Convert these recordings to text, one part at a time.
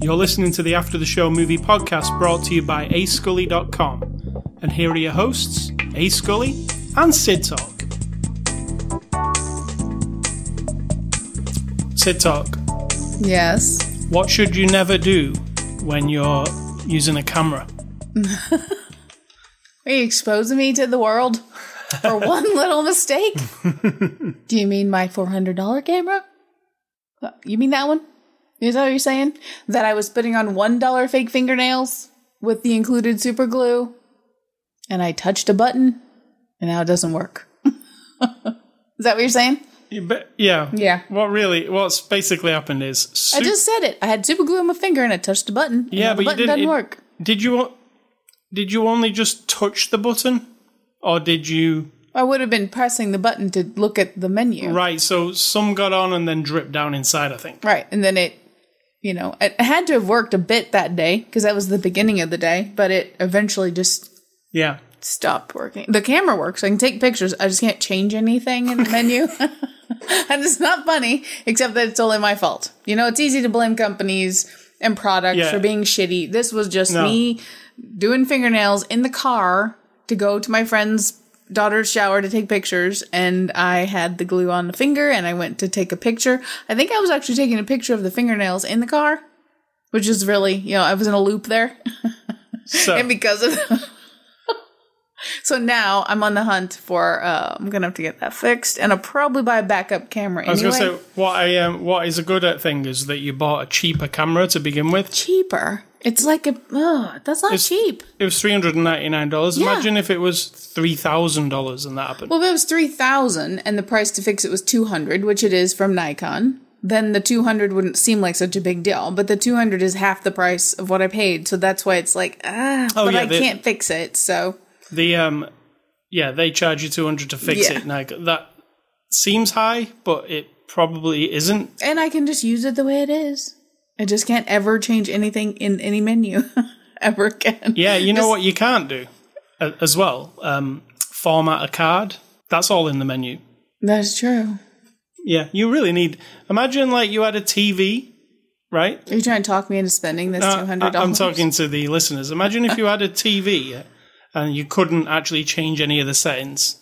You're listening to the After the Show movie podcast brought to you by ascully.com. And here are your hosts, A Scully and Sid Talk. Sid Talk. Yes. What should you never do when you're using a camera? Are you exposing me to the world for one little mistake? Do you mean my $400 camera? You mean that one? Is that what you're saying? That I was putting on $1 fake fingernails with the included super glue, and I touched a button, and now it doesn't work. Is that what you're saying? Yeah. What's basically happened is... I just said it. I had super glue on my finger, and I touched a button, and the button doesn't work. Did you only just touch the button? Or did you... I would have been pressing the button to look at the menu. Right, so some got on and then dripped down inside, I think. Right, and then it had to have worked a bit that day, because that was the beginning of the day, but it eventually just stopped working. The camera works. I can take pictures. I just can't change anything in the menu. And it's not funny, except that it's only my fault. It's easy to blame companies and products for being shitty. This was just me doing fingernails in the car to go to my friend's daughter's shower to take pictures, and I had the glue on the finger, and I went to take a picture. I think I was actually taking a picture of the fingernails in the car, which is really, I was in a loop there. And because of so now I'm on the hunt for, I'm going to have to get that fixed, and I'll probably buy a backup camera anyway. I was going to say, what is a good thing is that you bought a cheaper camera to begin with. Cheaper? It's like that's not cheap. It was $399. Yeah. Imagine if it was $3,000 and that happened. Well, if it was $3,000 and the price to fix it was $200, which it is from Nikon, then the $200 wouldn't seem like such a big deal. But the $200 is half the price of what I paid, so that's why it's like, I can't fix it. So they charge you $200 to fix it. Nikon. That seems high, but it probably isn't. And I can just use it the way it is. I just can't ever change anything in any menu ever again. Yeah, know what you can't do as well? Format a card. That's all in the menu. That's true. Yeah, you really need... Imagine you had a TV, right? Are you trying to talk me into spending this $200? I'm talking to the listeners. Imagine if you had a TV and you couldn't actually change any of the settings.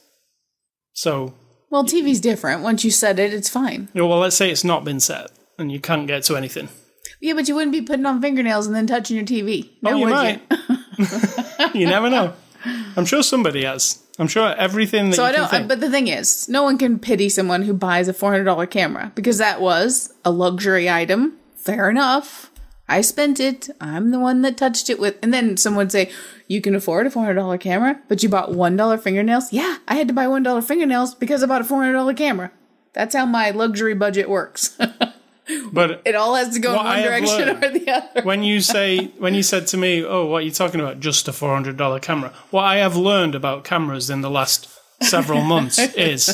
So... Well, TV's different. Once you set it, it's fine. Well, let's say it's not been set and you can't get to anything. Yeah, but you wouldn't be putting on fingernails and then touching your TV. No, you might. You never know. I'm sure somebody has. I'm sure everything that you can think. But the thing is, no one can pity someone who buys a $400 camera because that was a luxury item. Fair enough. I spent it. I'm the one that touched it with. And then someone would say, you can afford a $400 camera, but you bought $1 fingernails? Yeah, I had to buy $1 fingernails because I bought a $400 camera. That's how my luxury budget works. But it all has to go in one direction or the other. When you said to me, "Oh, what are you talking about? Just a $400 camera?" What I have learned about cameras in the last several months is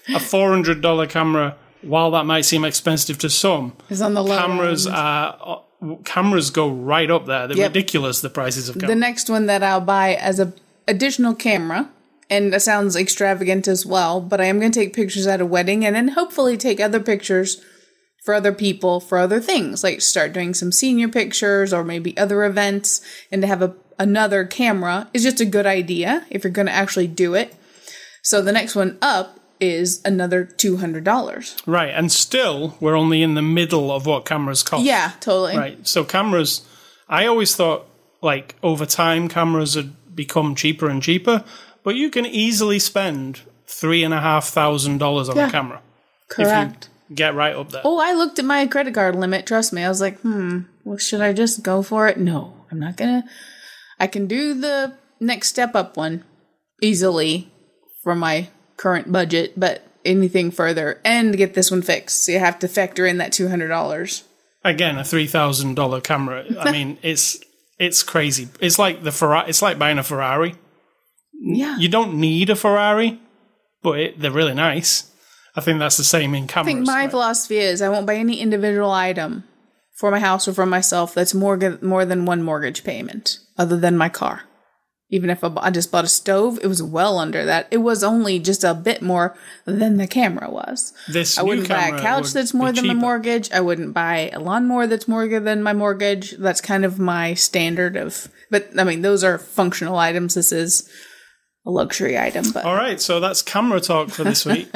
a $400 camera. While that might seem expensive to some, is on the low end. Cameras go right up there. They're ridiculous. The prices of cameras. The next one that I'll buy as an additional camera. And that sounds extravagant as well, but I am going to take pictures at a wedding and then hopefully take other pictures for other people, for other things, like start doing some senior pictures or maybe other events, and to have another camera is just a good idea if you're going to actually do it. So the next one up is another $200. Right, and still, we're only in the middle of what cameras cost. Yeah, totally. Right, so cameras, I always thought, over time, cameras had become cheaper and cheaper, but you can easily spend $3,500 on a camera. Correct. Get right up there. Oh, I looked at my credit card limit. Trust me. I was like, well, should I just go for it? No, I'm not going to. I can do the next step up one easily for my current budget, but anything further and get this one fixed. So you have to factor in that $200. Again, a $3,000 camera. I mean, it's crazy. It's like it's like buying a Ferrari. Yeah. You don't need a Ferrari, but they're really nice. I think that's the same in cameras. I think my philosophy is I won't buy any individual item for my house or for myself that's more than one mortgage payment, other than my car. Even if I just bought a stove, it was well under that. It was only just a bit more than the camera was. I wouldn't buy a couch that's more than my mortgage. I wouldn't buy a lawnmower that's more than my mortgage. That's kind of my standard of... But, I mean, those are functional items. This is a luxury item. But. All right, so that's camera talk for this week.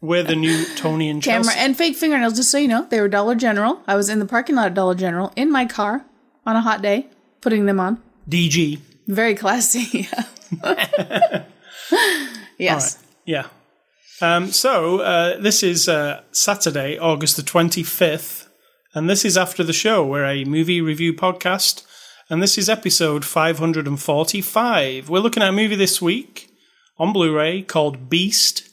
We're the new Tony and Chelsea. Camera and fake fingernails, just so you know. They were Dollar General. I was in the parking lot at Dollar General in my car on a hot day, putting them on. DG. Very classy. Yes. Right. Yeah. So this is Saturday, August the 25th, and this is After the Show. We're a movie review podcast, and this is episode 545. We're looking at a movie this week on Blu-ray called Beast.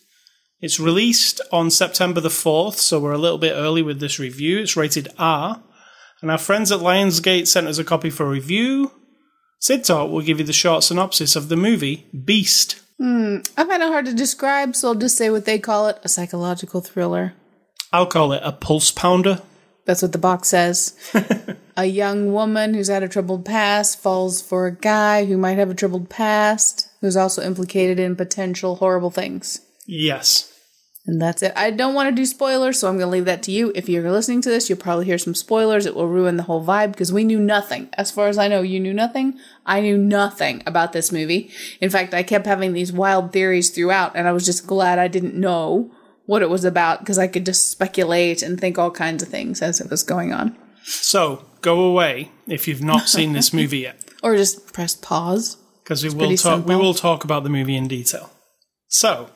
It's released on September the 4th, so we're a little bit early with this review. It's rated R, and our friends at Lionsgate sent us a copy for review. Sid Talk will give you the short synopsis of the movie, Beast. I find it hard to describe, so I'll just say what they call it, a psychological thriller. I'll call it a pulse pounder. That's what the box says. A young woman who's had a troubled past falls for a guy who might have a troubled past, who's also implicated in potential horrible things. Yes. And that's it. I don't want to do spoilers, so I'm going to leave that to you. If you're listening to this, you'll probably hear some spoilers. It will ruin the whole vibe because we knew nothing. As far as I know, you knew nothing. I knew nothing about this movie. In fact, I kept having these wild theories throughout, and I was just glad I didn't know what it was about because I could just speculate and think all kinds of things as it was going on. So, go away if you've not seen this movie yet. Or just press pause. Because we will talk about the movie in detail. So...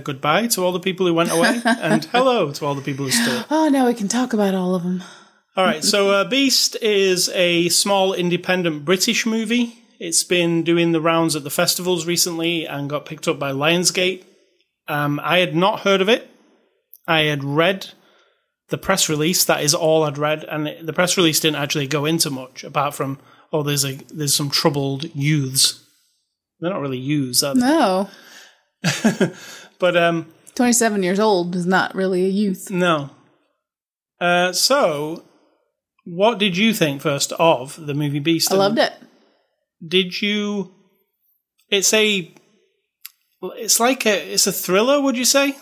goodbye to all the people who went away, and hello to all the people who stayed. Oh, now we can talk about all of them. All right, so Beast is a small independent British movie. It's been doing the rounds at the festivals recently and got picked up by Lionsgate. I had not heard of it. I had read the press release. That is all I'd read, and the press release didn't actually go into much apart from, there's some troubled youths. They're not really youths, are they? No. But 27 years old is not really a youth. No. So, what did you think first of the movie Beast? I loved it. Did you? It's a thriller. Would you say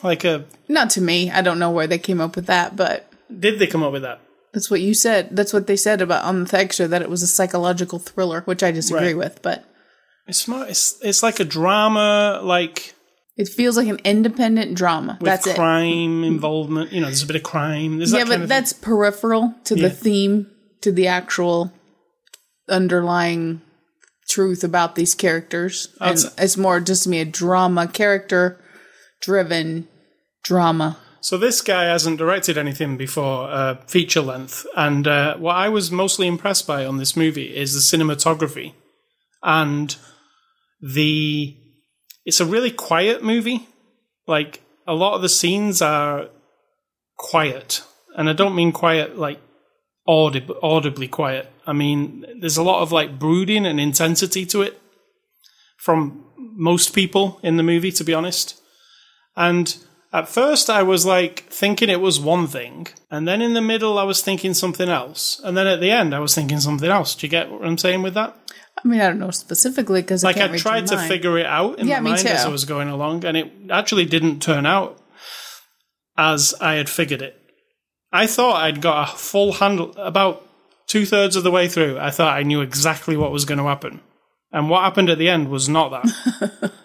Not to me. I don't know where they came up with that, but did they come up with that? That's what you said. That's what they said about on the extra, that it was a psychological thriller, which I disagree with. But it's like a drama, like. It feels like an independent drama. That's it. With crime involvement. There's a bit of crime. That's peripheral to the theme, to the actual underlying truth about these characters. And it's more just me a drama, character-driven drama. So this guy hasn't directed anything before, feature length. And what I was mostly impressed by on this movie is the cinematography. And it's a really quiet movie. Like, a lot of the scenes are quiet. And I don't mean quiet, like, audibly quiet. I mean, there's a lot of, like, brooding and intensity to it from most people in the movie, to be honest. And at first I was, like, thinking it was one thing. And then in the middle I was thinking something else. And then at the end I was thinking something else. Do you get what I'm saying with that? I mean, I don't know specifically because I tried to figure it out in my mind as I was going along, and it actually didn't turn out as I had figured it. I thought I'd got a full handle about 2/3 of the way through. I thought I knew exactly what was going to happen, and what happened at the end was not that.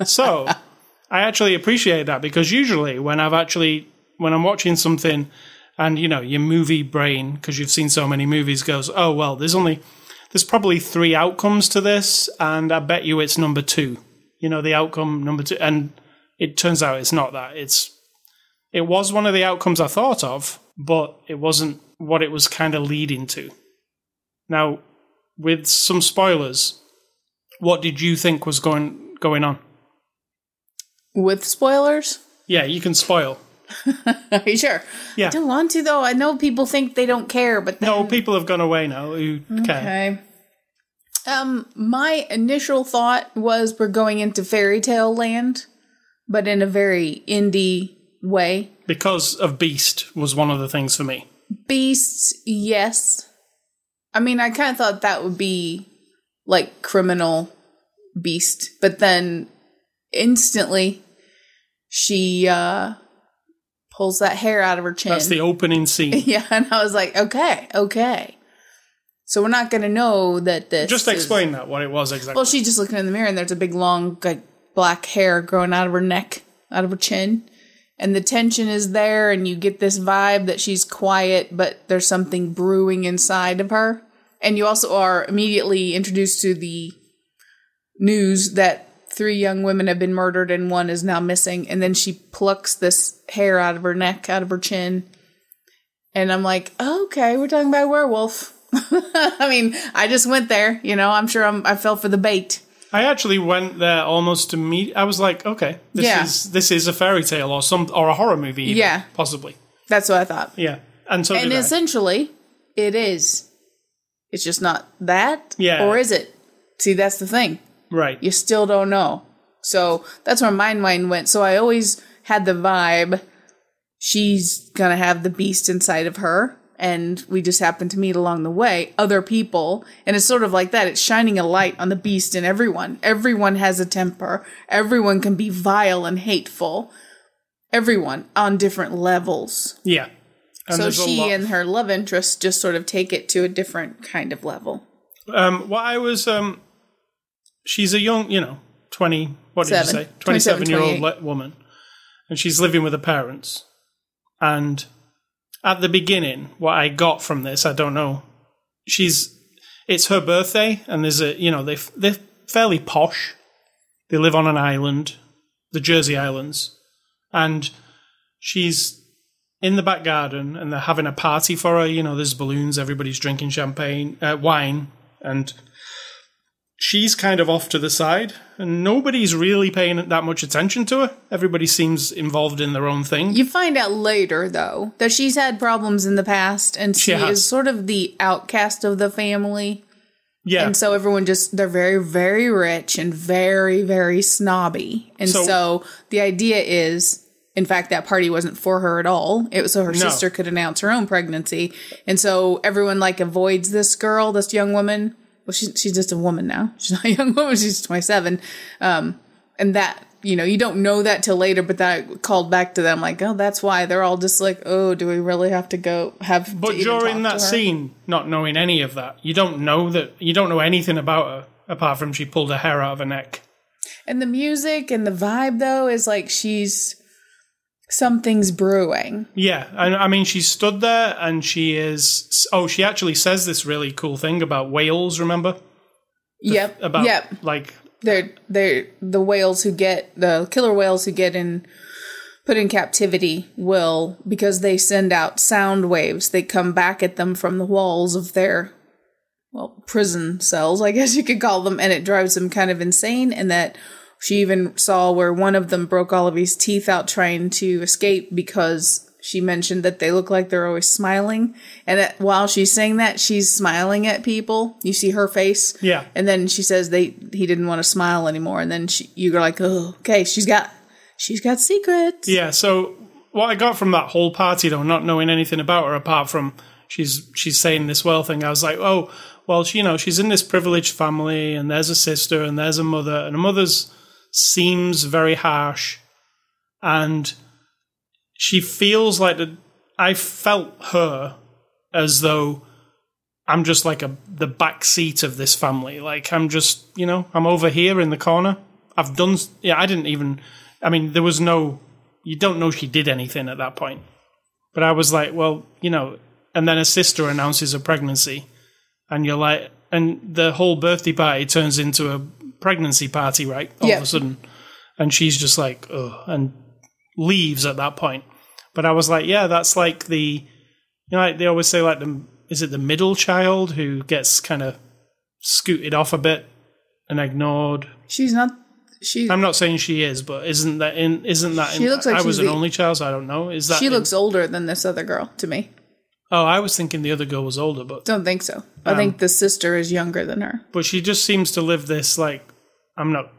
So I actually appreciate that because usually when I'm watching something, and your movie brain, because you've seen so many movies, goes, oh well, there's probably 3 outcomes to this, and I bet you it's number 2. The outcome number 2. And it turns out it's not that. It was one of the outcomes I thought of, but it wasn't what it was kind of leading to. Now, with some spoilers, what did you think was going on? With spoilers? Yeah, you can spoil. Are you sure? Yeah. I don't want to, though. I know people think they don't care, but then... No, people have gone away now who care. Okay. My initial thought was we're going into fairy tale land, but in a very indie way. Because of Beast was one of the things for me. Beasts, yes. I mean, I kind of thought that would be like criminal beast. But then instantly she pulls that hair out of her chin. That's the opening scene. Yeah, and I was like, okay. So we're not going to know that this Just explain that, what it was exactly. Well, she's just looking in the mirror, and there's a big, long, like, black hair growing out of her neck, out of her chin. And the tension is there, and you get this vibe that she's quiet, but there's something brewing inside of her. And you also are immediately introduced to the news that 3 young women have been murdered and 1 is now missing. And then she plucks this hair out of her neck, out of her chin. And I'm like, okay, we're talking about a werewolf. I mean, I just went there, I'm sure I fell for the bait. I actually went there almost to meet. I was like, okay, this is a fairy tale or a horror movie, even, possibly. That's what I thought. Yeah, and essentially, it is. It's just not that, or is it? See, that's the thing, right? You still don't know. So that's where my mind went. So I always had the vibe she's gonna have the beast inside of her. And we just happen to meet along the way other people. And it's sort of like that. It's shining a light on the beast in everyone. Everyone has a temper. Everyone can be vile and hateful. Everyone on different levels. Yeah. And so she and her love interest just sort of take it to a different kind of level. She's a young, 20, what did you say? 27-year-old woman. And she's living with her parents. And at the beginning, what I got from this, I don't know. It's her birthday, and there's they're fairly posh. They live on an island, the Jersey Islands, and she's in the back garden, and they're having a party for her. There's balloons, everybody's drinking wine, and she's kind of off to the side, and nobody's really paying that much attention to her. Everybody seems involved in their own thing. You find out later, though, that she's had problems in the past, and she is sort of the outcast of the family. Yeah. And so everyone they're very, very rich and very, very snobby. And so the idea is, in fact, that party wasn't for her at all. It was so her sister could announce her own pregnancy. And so everyone, avoids this girl, this young woman. Well, she's just a woman now. She's not a young woman. She's 27. And that, you don't know that till later, but that called back to them like, oh, that's why they're all just like, oh, do we really have to go have But during that scene, not knowing any of that, you don't know anything about her apart from she pulled her hair out of her neck. And the music and the vibe, though, is like something's brewing. Yeah. I mean, she stood there and she actually says this really cool thing about whales, remember? Yep. They're the whales the killer whales who get put in captivity will, because they send out sound waves, they come back at them from the walls of their, prison cells, I guess you could call them, and it drives them kind of insane. And that she even saw where one of them broke all of his teeth out trying to escape because she mentioned that they look like they're always smiling. And while she's saying that, she's smiling at people. You see her face. Yeah. And then she says he didn't want to smile anymore. And then you're like, oh, okay, she's got secrets. Yeah. So what I got from that whole party, though, not knowing anything about her apart from she's saying this well thing, I was like, oh, well, she's in this privileged family, and there's a sister and there's a mother, and her mother's seems very harsh, and she feels like I felt her as though I'm just like the back seat of this family. Like I'm just, I'm over here in the corner. There was you don't know she did anything at that point. But I was like, well, and then her sister announces a pregnancy, and you're like, and the whole birthday party turns into a pregnancy party, right? All of a sudden. And she's just like, ugh, and leaves at that point. But I was like, yeah, that's like they always say, is it the middle child who gets kind of scooted off a bit and ignored? I'm not saying she is, but isn't that she looks like I was an only child, so I don't know. She looks older than this other girl to me. Oh, I was thinking the other girl was older, but don't think so. I think the sister is younger than her. But she just seems to live this I'm not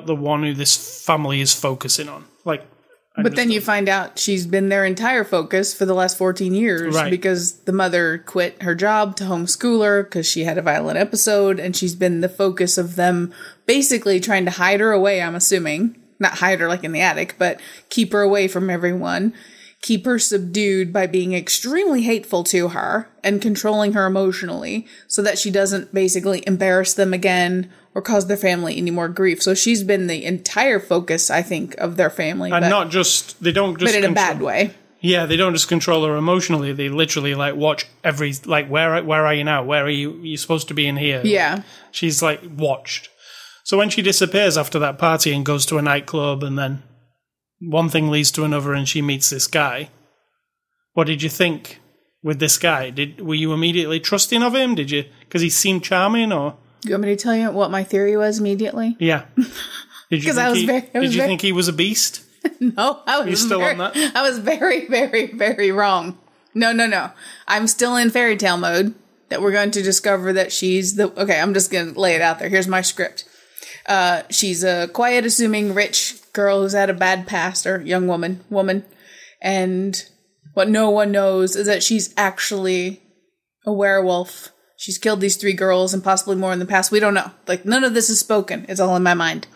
the one who this family is focusing on. But then you find out she's been their entire focus for the last 14 years because the mother quit her job to homeschool her because she had a violent episode, and she's been the focus of them basically trying to hide her away, I'm assuming. Not hide her like in the attic, but keep her away from everyone. Keep her subdued by being extremely hateful to her and controlling her emotionally so that she doesn't basically embarrass them again or cause their family any more grief. So she's been the entire focus, I think, of their family. And not just, they don't just... But in a bad way. Yeah, they don't just control her emotionally. They literally, like, watch every... Like, where are you now? Where are you? You're supposed to be in here. Yeah. She's, like, watched. So when she disappears after that party and goes to a nightclub and then one thing leads to another and she meets this guy, what did you think with this guy? Were you immediately trusting of him? Did you... Because he seemed charming, or... You want me to tell you what my theory was immediately? Yeah. Did you think he was a beast? No, I was. Are you still on that? I was very, very, very wrong. No. I'm still in fairy tale mode. That we're going to discover that she's the... Okay, I'm just going to lay it out there. Here's my script. She's a quiet, assuming, rich girl who's had a bad past, or young woman. And what no one knows is that she's actually a werewolf. She's killed these 3 girls and possibly more in the past. We don't know. Like, none of this is spoken. It's all in my mind.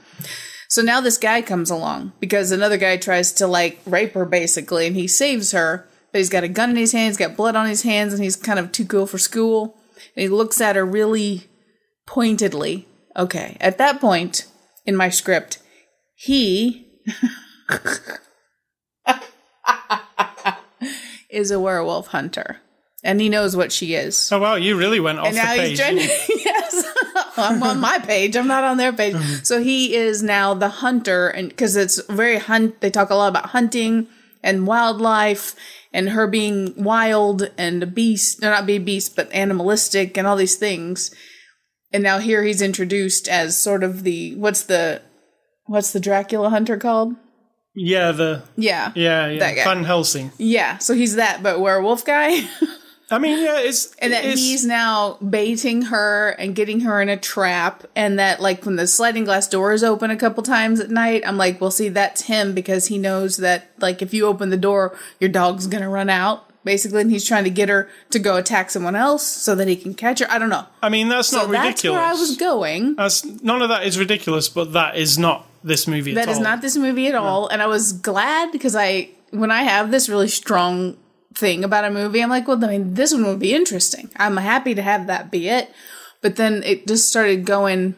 So now this guy comes along because another guy tries to, like, rape her, basically, and he saves her. But he's got a gun in his hand, he's got blood on his hands, and he's kind of too cool for school. And he looks at her really pointedly. Okay, at that point in my script, he is a werewolf hunter. And he knows what she is. Oh, wow, you really went off the page. He's trying to, yes, I'm on my page. I'm not on their page. So he is now the hunter, and because it's very they talk a lot about hunting and wildlife and her being wild and a beast. No, not be a beast, but animalistic and all these things. And now here he's introduced as sort of the, what's the Dracula hunter called? Yeah, that guy. Van Helsing. Yeah, so he's that, but werewolf guy. I mean, yeah, he's now baiting her and getting her in a trap, and that, like, when the sliding glass doors open a couple times at night, I'm like, well, see, that's him, because he knows that, like, if you open the door, your dog's gonna run out, basically, and he's trying to get her to go attack someone else so that he can catch her. I don't know. I mean, that's not ridiculous. That's where I was going. None of that is ridiculous, but that is not this movie at all. That is not this movie at all, and I was glad, because when I have this really strong thing about a movie, I'm like, well, I mean, this one would be interesting. I'm happy to have that be it. But then it just started going,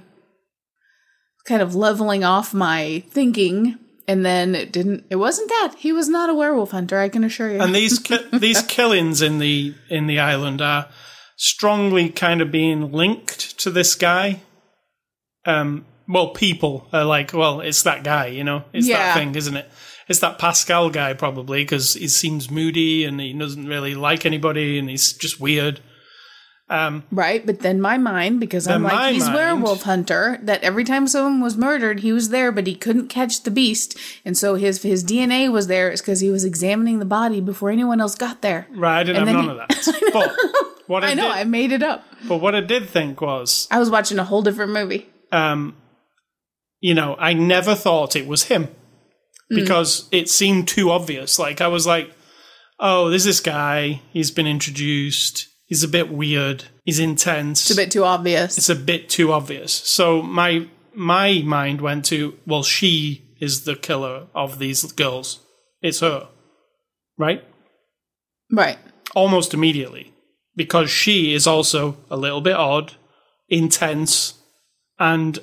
kind of leveling off my thinking, and then it wasn't that. He was not a werewolf hunter, I can assure you. And these killings in the island are strongly kind of being linked to this guy. Well, people are like, well, it's that guy, you know? It's that thing, isn't it? It's that Pascal guy, probably, because he seems moody and he doesn't really like anybody and he's just weird. Right, but then my mind, because I'm like, he's werewolf hunter, that every time someone was murdered, he was there, but he couldn't catch the beast. And so his DNA was there is because he was examining the body before anyone else got there. Right, I didn't have none of that. But what I made it up. But what I did think was... I was watching a whole different movie. I never thought it was him. Because it seemed too obvious. Like, I was like, oh, there's this guy. He's been introduced. He's a bit weird. He's intense. It's a bit too obvious. It's a bit too obvious. So my mind went to, well, she is the killer of these girls. It's her. Right? Right. Almost immediately. Because she is also a little bit odd, intense, and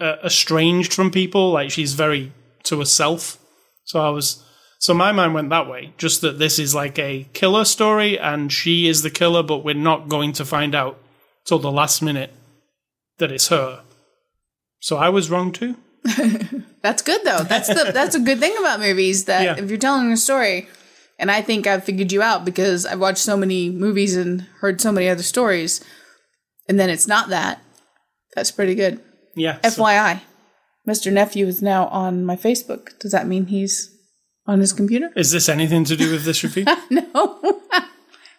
estranged from people. Like, she's very... to herself. So my mind went that way. Just that this is like a killer story and she is the killer, but we're not going to find out till the last minute that it's her. So I was wrong too. That's good though. That's a good thing about movies, that if you're telling a story, and I think I've figured you out because I've watched so many movies and heard so many other stories, and then it's not that. That's pretty good. Yeah. FYI. Mr. Nephew is now on my Facebook. Does that mean he's on his computer? Is this anything to do with this review? No.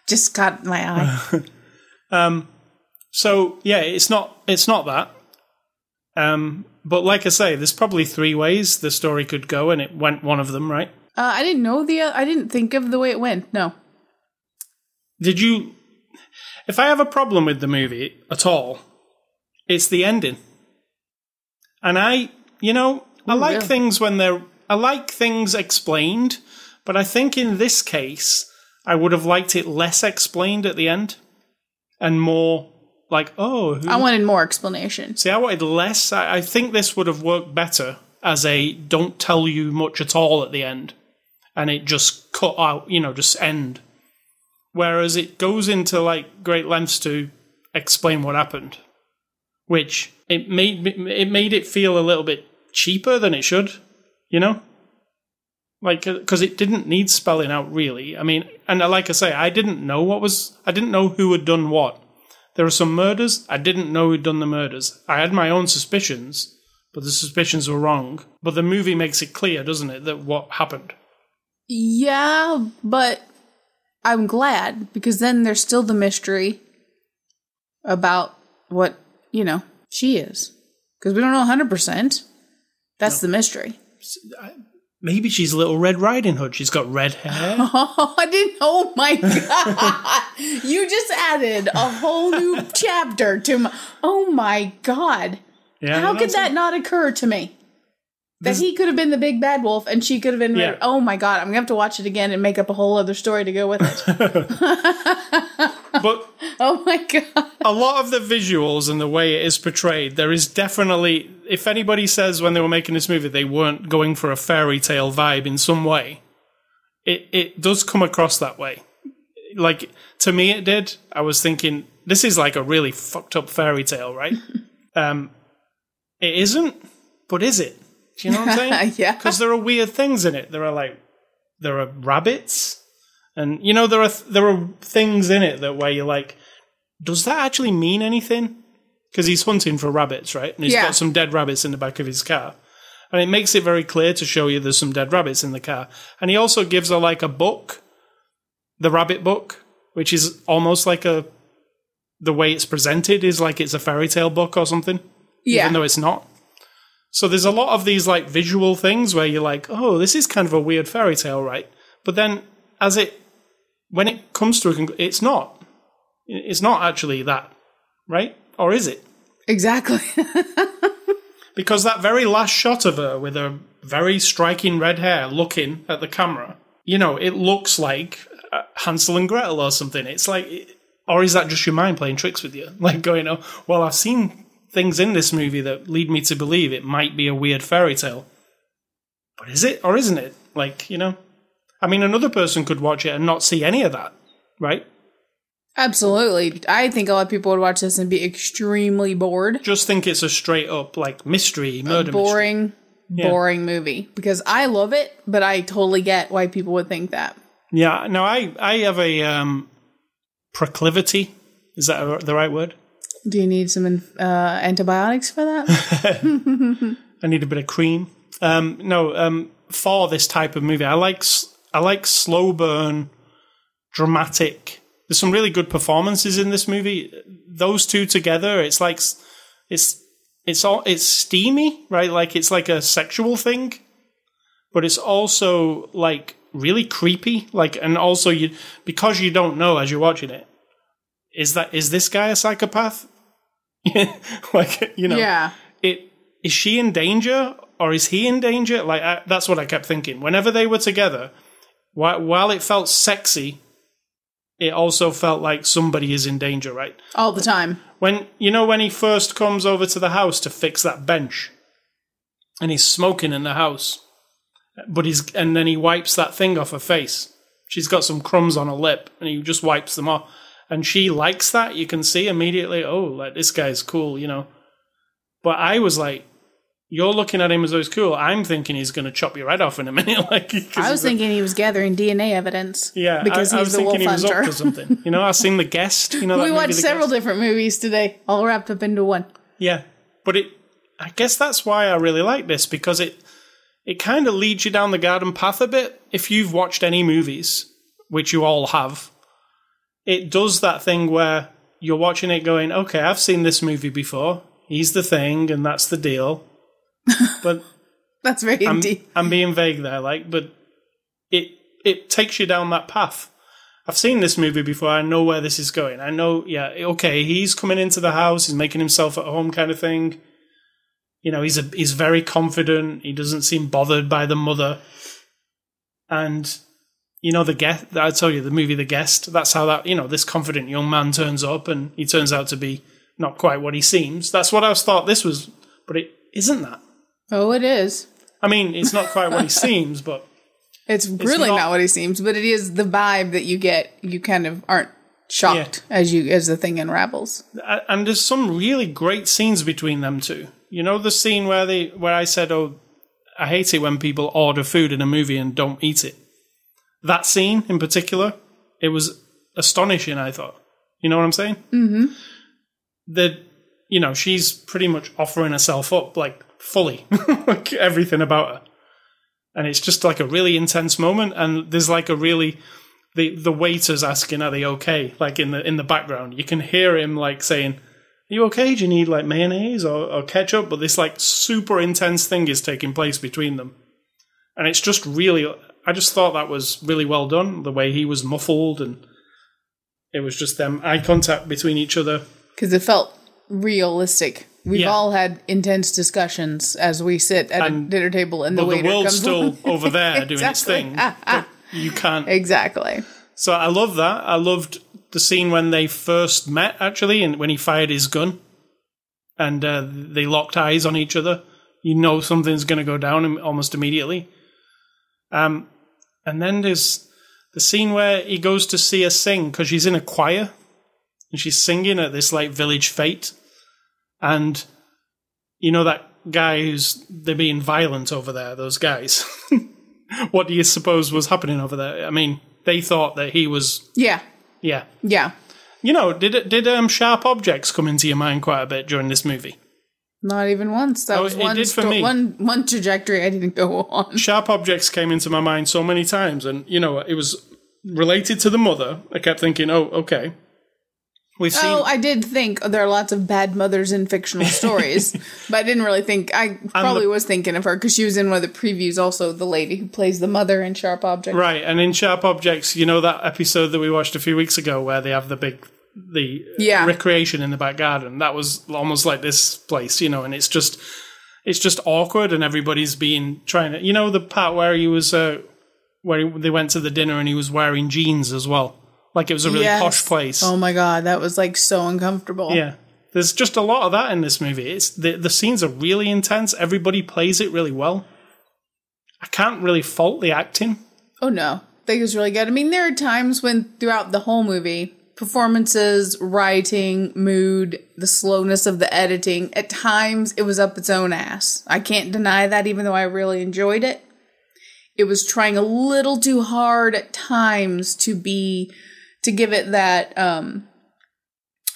Just caught my eye. So, yeah, it's not that. But like I say, there's probably 3 ways the story could go, and it went one of them, right? I didn't know I didn't think of the way it went. No. Did you? If I have a problem with the movie at all, it's the ending. And I like things I like things explained, but I think in this case, I would have liked it less explained at the end and more like, I wanted more explanation. See, I wanted less. I think this would have worked better as a don't tell you much at all at the end. And it just cut out, just end. Whereas it goes into like great lengths to explain what happened, which it made it feel a little bit cheaper than it should, like because it didn't need spelling out really. I mean, and like I say, I didn't know who had done what. There were some murders. I didn't know who'd done the murders. I had my own suspicions, but the suspicions were wrong. But the movie makes it clear, doesn't it, that what happened? Yeah, but I'm glad, because then there's still the mystery about what, she is. Because we don't know 100%. That's the mystery. Maybe she's Little Red Riding Hood. She's got red hair. Oh, I didn't. Oh my God. You just added a whole new chapter to my. Oh my God. Yeah, how could that not occur to me? That he could have been the big bad wolf and she could have been... Yeah. Oh my God, I'm going to have to watch it again and make up a whole other story to go with it. But... Oh my God. A lot of the visuals and the way it is portrayed, there is definitely... If anybody says when they were making this movie they weren't going for a fairy tale vibe in some way, it does come across that way. Like, to me it did. I was thinking, this is like a really fucked up fairy tale, right? It isn't, but is it? Do you know what I'm saying? Yeah. Because there are weird things in it. There are rabbits, and there are things in it that where you're like, does that actually mean anything? Because he's hunting for rabbits, right? And he's got some dead rabbits in the back of his car, and it makes it very clear to show you there's some dead rabbits in the car. And he also gives her like a book, the rabbit book, which is almost like the way it's presented is like it's a fairy tale book or something, even though it's not. So there's a lot of these like visual things where you're like, oh, this is kind of a weird fairy tale, right? But then when it comes to it's not actually that, right? Or is it? Exactly. Because that very last shot of her with her very striking red hair looking at the camera, it looks like Hansel and Gretel or something. It's like, or is that just your mind playing tricks with you? Like going, oh, well, I've seen things in this movie that lead me to believe it might be a weird fairy tale. But is it or isn't it? Like, I mean, another person could watch it and not see any of that, right? Absolutely. I think a lot of people would watch this and be extremely bored. Just think it's a straight up, like, mystery, murder mystery. Boring movie. Because I love it, but I totally get why people would think that. Yeah, no, I have a proclivity. Is that the right word? Do you need some antibiotics for that? I need a bit of cream. For this type of movie, I like slow burn, dramatic. There's some really good performances in this movie. Those two together, it's like it's steamy, right? Like it's like a sexual thing, but it's also like really creepy. Like, and also because you don't know as you're watching it, is this guy a psychopath? Like, Yeah. Is she in danger or is he in danger? Like, that's what I kept thinking. Whenever they were together, while it felt sexy, it also felt like somebody is in danger, right? All the time. When he first comes over to the house to fix that bench, and he's smoking in the house, and then he wipes that thing off her face. She's got some crumbs on her lip, and he just wipes them off. And she likes that. You can see immediately, oh, like, this guy's cool, But I was like, you're looking at him as though he's cool. I'm thinking he's going to chop your head off in a minute. I was thinking he was gathering DNA evidence. Yeah, because I was thinking he was up to something. I've seen The Guest. We watched several different movies today, all wrapped up into one. Yeah, but I guess that's why I really like this, because it kind of leads you down the garden path a bit. If you've watched any movies, which you all have, it does that thing where you're watching it going, okay, I've seen this movie before. He's the thing, and that's the deal. But that's very deep. I'm being vague there, but it takes you down that path. I've seen this movie before. I know where this is going. I know, okay, he's coming into the house, he's making himself at home kind of thing. You know, he's very confident. He doesn't seem bothered by the mother. And, you know, The Guest, I told you, the movie The Guest, that's how that, you know, this confident young man turns up and he turns out to be not quite what he seems. That's what I thought this was, but it isn't that. Oh, it is. I mean, it's not quite what he seems, but... It's really not what he seems, but it is the vibe that you get. You kind of aren't shocked as the thing unravels. And there's some really great scenes between them two. You know the scene where I said, "Oh, I hate it when people order food in a movie and don't eat it." That scene in particular, it was astonishing. I thought, you know what I'm saying? Mm-hmm. That, you know, she's pretty much offering herself up like fully, like everything about her. And it's just like a really intense moment, and there's like a really the waiter's asking, "Are they okay?" Like in the background, you can hear him like saying, "Are you okay? Do you need like mayonnaise or ketchup?" But this like super intense thing is taking place between them, and it's just really. I just thought that was really well done. The way he was muffled, and it was just them eye contact between each other because it felt realistic. We've all had intense discussions as we sit at a dinner table and the waiter comes the world's still over there doing its thing. But you can't. Exactly. So I love that. I loved the scene when they first met, actually, and when he fired his gun and they locked eyes on each other. You know something's going to go down almost immediately. And then there's the scene where he goes to see her sing because she's in a choir and she's singing at this like village fete. And you know that guy they're being violent over there, those guys. What do you suppose was happening over there? I mean, they thought that he was... Yeah. You know, did sharp objects come into your mind quite a bit during this movie? Not even once. That was one trajectory I didn't go on. Sharp objects came into my mind so many times, and, you know, it was related to the mother. I kept thinking, oh, okay. I did think there are lots of bad mothers in fictional stories, but I didn't really think. I probably was thinking of her because she was in one of the previews. Also, the lady who plays the mother in Sharp Objects, right? And in Sharp Objects, you know that episode that we watched a few weeks ago where they have the recreation in the back garden. That was almost like this place, you know, and it's just awkward, and everybody's trying to, you know, the part where he was they went to the dinner and he was wearing jeans as well. Like it was a really posh place. Oh my God, that was like so uncomfortable. Yeah. There's just a lot of that in this movie. It's the scenes are really intense. Everybody plays it really well. I can't really fault the acting. Oh no. I think it was really good. I mean, there are times when throughout the whole movie, performances, writing, mood, the slowness of the editing, at times it was up its own ass. I can't deny that, even though I really enjoyed it. It was trying a little too hard at times to give it that,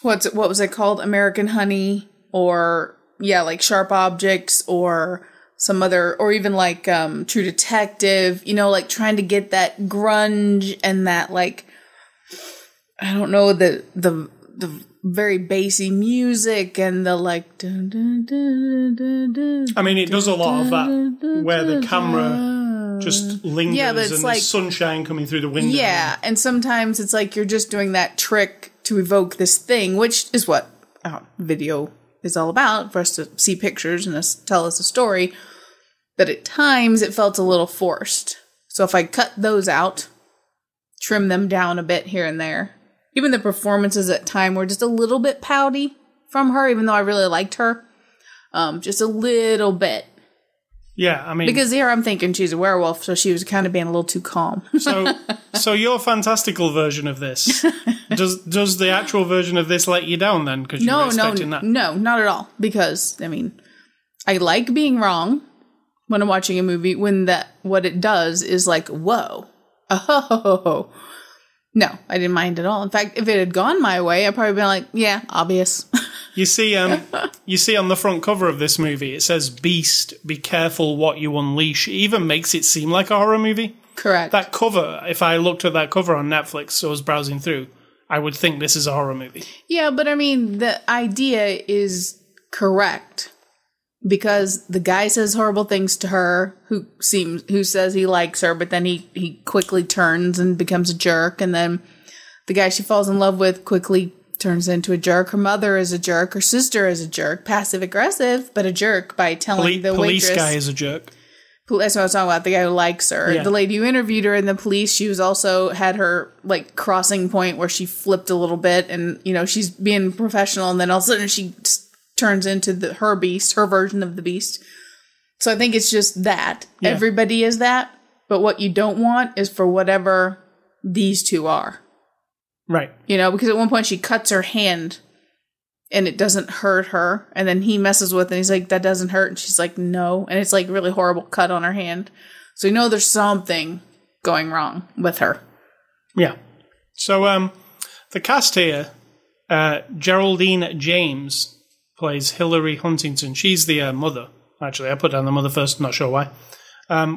what was it called? American Honey, or, like Sharp Objects, or some other, or even like, True Detective, you know, like trying to get that grunge and that, like, I don't know, the very bassy music and the like, dun, dun, dun, dun, dun, I mean, it does a lot of that, where the camera just lingers and there's like sunshine coming through the window. Yeah, and sometimes it's like you're just doing that trick to evoke this thing, which is what video is all about, for us to see pictures and tell us a story. But at times it felt a little forced. So if I cut those out, trim them down a bit here and there. Even the performances at time were just a little bit pouty from her, even though I really liked her. Just a little bit. Yeah, I mean... Because here I'm thinking she's a werewolf, so she was kind of being a little too calm. So your fantastical version of this, does the actual version of this let you down then? Because you were expecting that? No, not at all. Because, I mean, I like being wrong when I'm watching a movie when what it does is like, whoa. Oh. No, I didn't mind at all. In fact, if it had gone my way, I'd probably been like, yeah, obvious. You see on the front cover of this movie, it says, "Beast, be careful what you unleash." It even makes it seem like a horror movie. Correct. That cover, if I looked at that cover on Netflix, so I was browsing through, I would think this is a horror movie. Yeah, but I mean, the idea is correct. because the guy says horrible things to her, who says he likes her, but then he quickly turns and becomes a jerk. And then the guy she falls in love with quickly turns into a jerk. Her mother is a jerk. Her sister is a jerk. Passive aggressive, but a jerk by telling the police waitress. Guy is a jerk. That's what I was talking about. The guy who likes her. Yeah. The lady who interviewed her in the police, she was also had her like crossing point where she flipped a little bit, and she's being professional, and then all of a sudden she turns into her beast, her version of the beast. So I think it's just that. Yeah. Everybody is that, but what you don't want is for whatever these two are. Right. Because at one point she cuts her hand and it doesn't hurt her. And then he messes with it and he's like, that doesn't hurt. And she's like, no. And it's like really horrible cut on her hand. So there's something going wrong with her. Yeah. So the cast here, Geraldine James plays Hilary Huntington. She's the mother. Actually, I put down the mother first. Not sure why.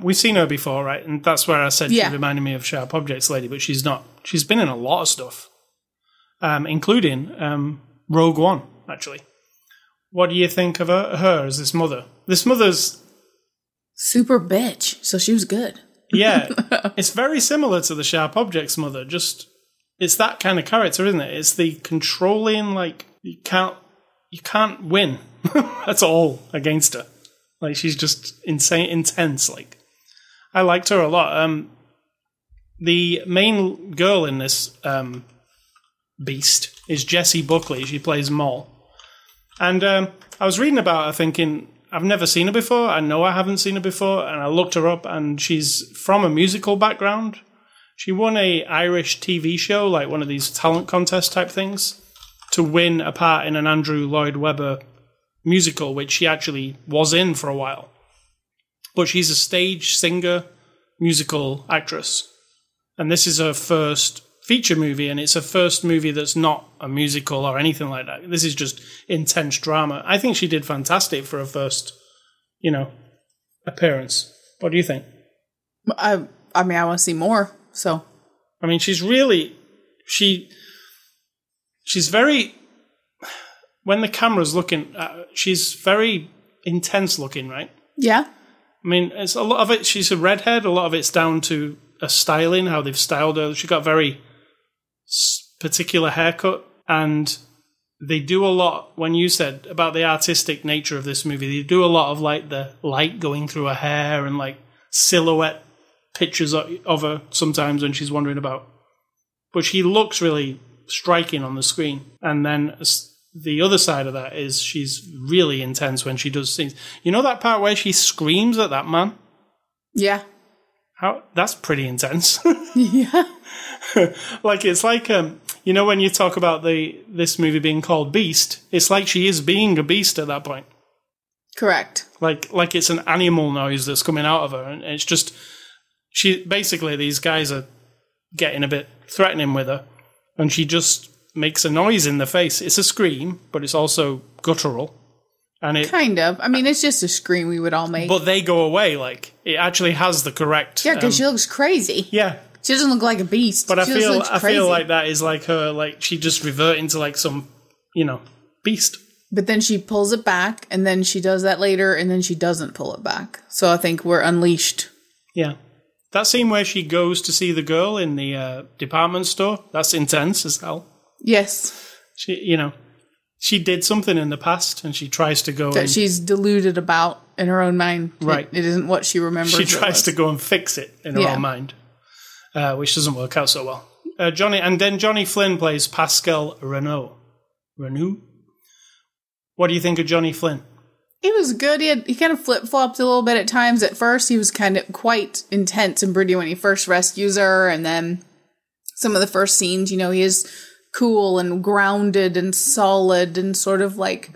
We've seen her before, right? And that's where I said she reminded me of Sharp Objects Lady, but she's not. She's been in a lot of stuff, including Rogue One, actually. What do you think of her as this mother? This mother's super bitch, so she was good. Yeah, it's very similar to the Sharp Objects mother. Just it's that kind of character, isn't it? It's the controlling, like you can't win. That's all against her. Like she's just intense. Like I liked her a lot. The main girl in this beast is Jessie Buckley. She plays Moll. And I was reading about her thinking, I've never seen her before. I know I haven't seen her before. And I looked her up, and she's from a musical background. She won a Irish TV show, like one of these talent contest type things, to win a part in an Andrew Lloyd Webber musical, which she actually was in for a while. But she's a stage singer, musical actress. And this is her first feature movie, and it's her first movie that's not a musical or anything like that. This is just intense drama. I think she did fantastic for her first, appearance. What do you think? I mean, I want to see more, so. I mean, she's really, she's very, when the camera's looking, she's very intense looking, right? Yeah. I mean, it's a lot of it, she's a redhead, a lot of it's down to a styling, how they've styled her. She got a very particular haircut, and they do a lot, when you said about the artistic nature of this movie, they do a lot of like the light going through her hair and like silhouette pictures of her sometimes when she's wandering about. But she looks really striking on the screen. And then the other side of that is she's really intense when she does things. You know that part where she screams at that man? Yeah. That's pretty intense. Yeah. Like, it's like, when you talk about this movie being called Beast, it's like she is being a beast at that point. Correct. Like it's an animal noise that's coming out of her. And it's just, basically these guys are getting a bit threatening with her. And she just makes a noise in the face. It's a scream, but it's also guttural. And it kind of. I mean, it's just a scream we would all make. But they go away. Like, it actually has the correct. Yeah, because she looks crazy. Yeah. She doesn't look like a beast. But I feel like that is like her, like she just revert into like some, beast. But then she pulls it back, and then she does that later, and then she doesn't pull it back. So I think we're unleashed. Yeah. That scene where she goes to see the girl in the department store, that's intense as hell. Yes. She did something in the past, and she tries to go that she's deluded about in her own mind. Right. It isn't what she remembers. She tries to go and fix it in her own mind, which doesn't work out so well. Johnny Flynn plays Pascal Renaud. What do you think of Johnny Flynn? He was good. He kind of flip-flopped a little bit at times. At first, he was kind of quite intense and broody when he first rescues her, and then some of the first scenes, he is cool and grounded and solid and sort of like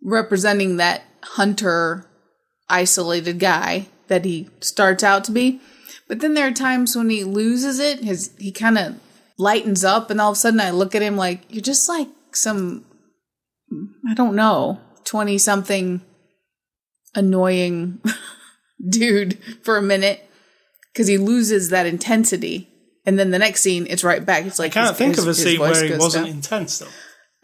representing that hunter, isolated guy that he starts out to be. But then there are times when he loses it, he kind of lightens up, and all of a sudden I look at him like, you're just like some, I don't know, 20-something annoying dude for a minute, because he loses that intensity. And then the next scene, it's right back. It's like I can't think of a scene where he wasn't intense, though.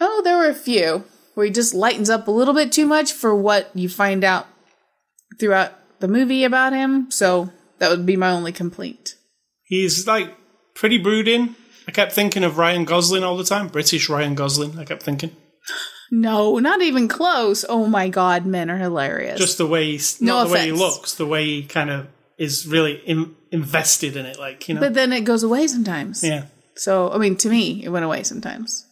Oh, there were a few. where he just lightens up a little bit too much for what you find out throughout the movie about him. So that would be my only complaint. He's like pretty brooding. I kept thinking of Ryan Gosling all the time. British Ryan Gosling, I kept thinking. No, not even close. Oh my God, men are hilarious. Just the way the way he looks, the way he kind of is really invested in it, like, you know. But then it goes away sometimes. Yeah. So, I mean, to me, it went away sometimes.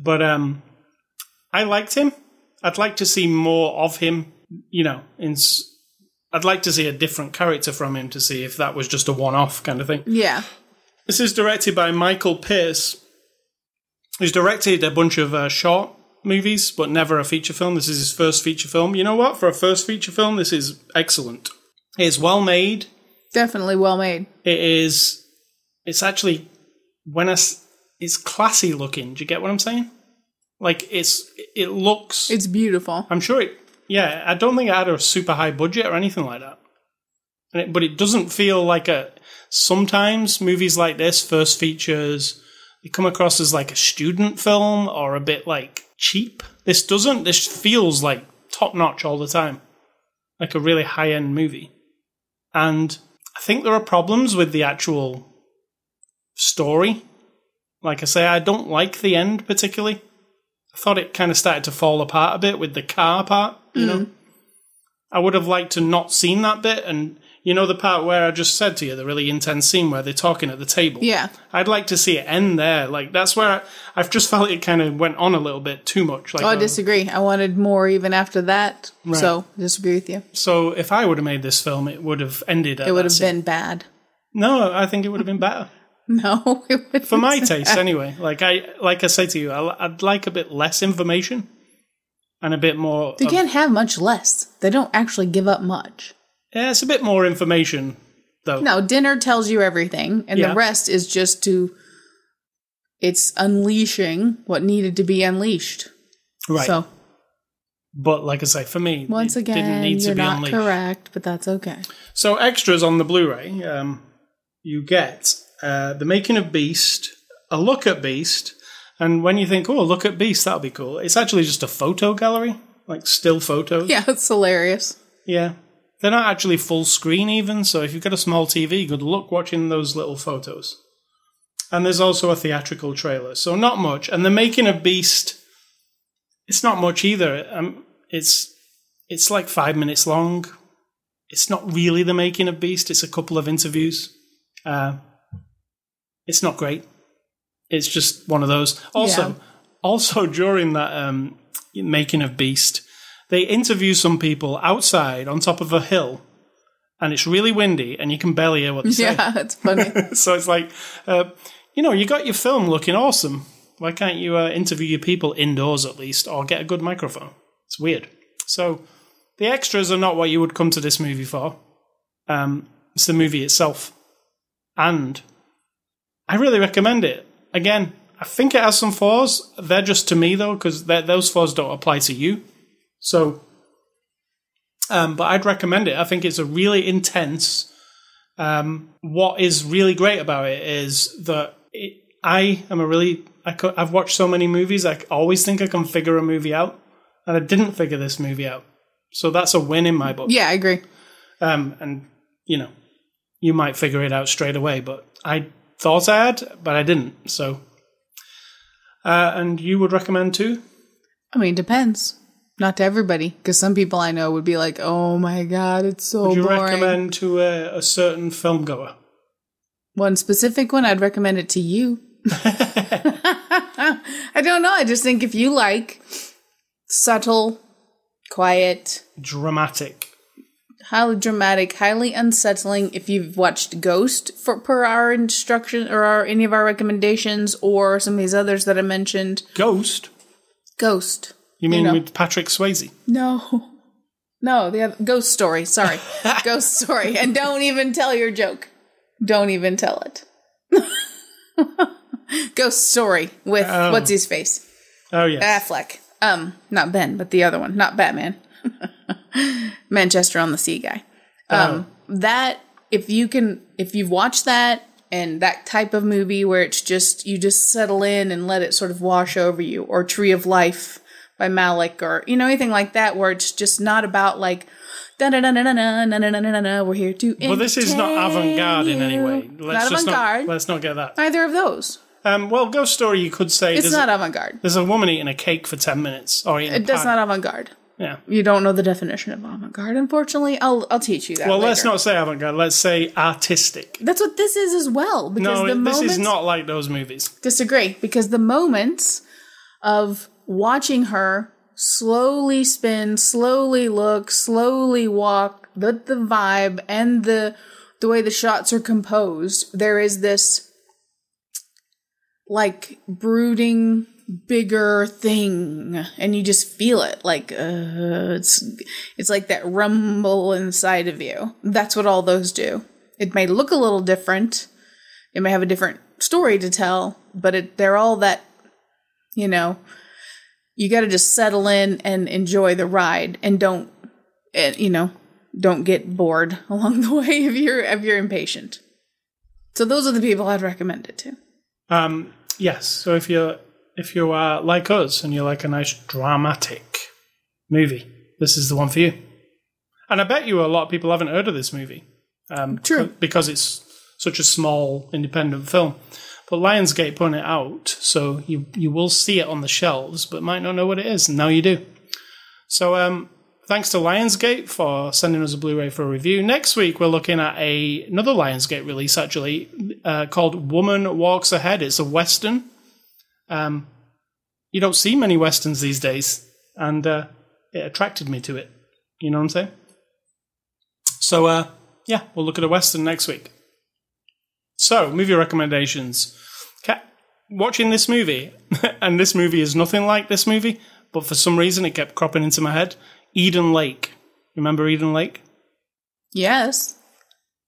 But I liked him. I'd like to see more of him, you know. I'd like to see a different character from him to see if that was just a one-off kind of thing. Yeah. This is directed by Michael Pearce, who's directed a bunch of short movies, but never a feature film. This is his first feature film. You know what? For a first feature film, this is excellent. It's well made. Definitely well made. It is. It's actually it's classy looking. Do you get what I'm saying? Like it looks. It's beautiful. I'm sure it. Yeah, I don't think it had a super high budget or anything like that. But it doesn't feel like a. Sometimes movies like this, first features, they come across as like a student film or a bit like cheap. This doesn't. This feels like top notch all the time, like a really high end movie. And I think there are problems with the actual story. Like I say, I don't like the end particularly. I thought it kind of started to fall apart a bit with the car part, you know. I would have liked to not seen that bit, and you know the part where I just said to you, the really intense scene where they're talking at the table. Yeah. I'd like to see it end there. Like, that's where I've just felt it kind of went on a little bit too much. Like, I disagree. I wanted more even after that. Right. So, I disagree with you. So, if I would have made this film, it would have ended at It would have been bad. No, I think it would have been better. No, it would For my taste, anyway. Like I say to you, I'd like a bit less information and a bit more... They can't have much less. They don't actually give up much. Yeah, it's a bit more information, though. No, dinner tells you everything, and the rest is just it's unleashing what needed to be unleashed. Right. So, but like I say, for me, once again, didn't need you're to be not unleashed. correct, but that's okay. So extras on the Blu-ray, you get the making of Beast, a look at Beast, and when you think, oh, look at Beast, that'll be cool, it's actually just a photo gallery, like still photos. Yeah, it's hilarious. Yeah. They're not actually full screen even, so if you've got a small TV, good luck watching those little photos. And there's also a theatrical trailer, so not much. And the making of Beast, it's not much either. It's like 5 minutes long. It's not really the making of Beast, it's a couple of interviews. It's not great. It's just one of those. Also during that making of Beast, they interview some people outside on top of a hill, and it's really windy, and you can barely hear what they say. Yeah, it's funny. So it's like, you got your film looking awesome. Why can't you interview your people indoors at least, or get a good microphone? It's weird. So the extras are not what you would come to this movie for. It's the movie itself. And I really recommend it. Again, I think it has some flaws. They're just to me, though, because those flaws don't apply to you. So, but I'd recommend it. I think it's a really intense. What is really great about it is that I've watched so many movies. I always think I can figure a movie out, and I didn't figure this movie out. So that's a win in my book. Yeah, I agree. And you might figure it out straight away, but I thought I had, but I didn't. So, and you would recommend too? I mean, it depends. Not to everybody, because some people I know would be like, "Oh my God, it's so boring." Would you recommend to a certain film goer? One specific one, I'd recommend it to you. I don't know. I just think if you like subtle, quiet, dramatic, highly dramatic, highly unsettling. If you've watched Ghost per our instruction or any of our recommendations, or some of these others that I mentioned. Ghost. You mean with Patrick Swayze? No, the other Ghost Story. Sorry, Ghost Story. And don't even tell your joke. Don't even tell it. Ghost Story with what's his face? Oh yeah, Affleck. Not Ben, but the other one, not Batman. Manchester on the Sea guy. That if you've watched that and that type of movie where it's just you just settle in and let it sort of wash over you, or Tree of Life by Malik or, anything like that, where it's just not about like, da-da-da-da-da-da-da-da-da-da, we're here to Well, this is not avant-garde in any way. Let's not get that. Either of those. Well, Ghost Story, you could say... It's not avant-garde. There's a woman eating a cake for 10 minutes. Or eating That's not avant-garde. Yeah. You don't know the definition of avant-garde, unfortunately. I'll teach you that later. Let's not say avant-garde. Let's say artistic. That's what this is as well. Because this is not like those movies. Disagree. Because the moments of watching her slowly spin, slowly look, slowly walk, the vibe, and the way the shots are composed, there is this, like, brooding... bigger thing, and you just feel it like it's like that rumble inside of you. That's what all those do. It may look a little different, it may have a different story to tell, but they're all that, you got to just settle in and enjoy the ride, and don't get bored along the way if you're impatient. So those are the people I'd recommend it to. Yes, so if you are like us and you like a nice dramatic movie, this is the one for you. And I bet you a lot of people haven't heard of this movie. True. Because it's such a small independent film. But Lionsgate put it out, so you will see it on the shelves, but might not know what it is, and now you do. So thanks to Lionsgate for sending us a Blu-ray for a review. Next week, we're looking at another Lionsgate release, actually, called Woman Walks Ahead. It's a Western. You don't see many Westerns these days, and it attracted me to it. You know what I'm saying? So, we'll look at a Western next week. So, movie recommendations. Watching this movie, and this movie is nothing like this movie, but for some reason it kept cropping into my head. Eden Lake. Remember Eden Lake? Yes.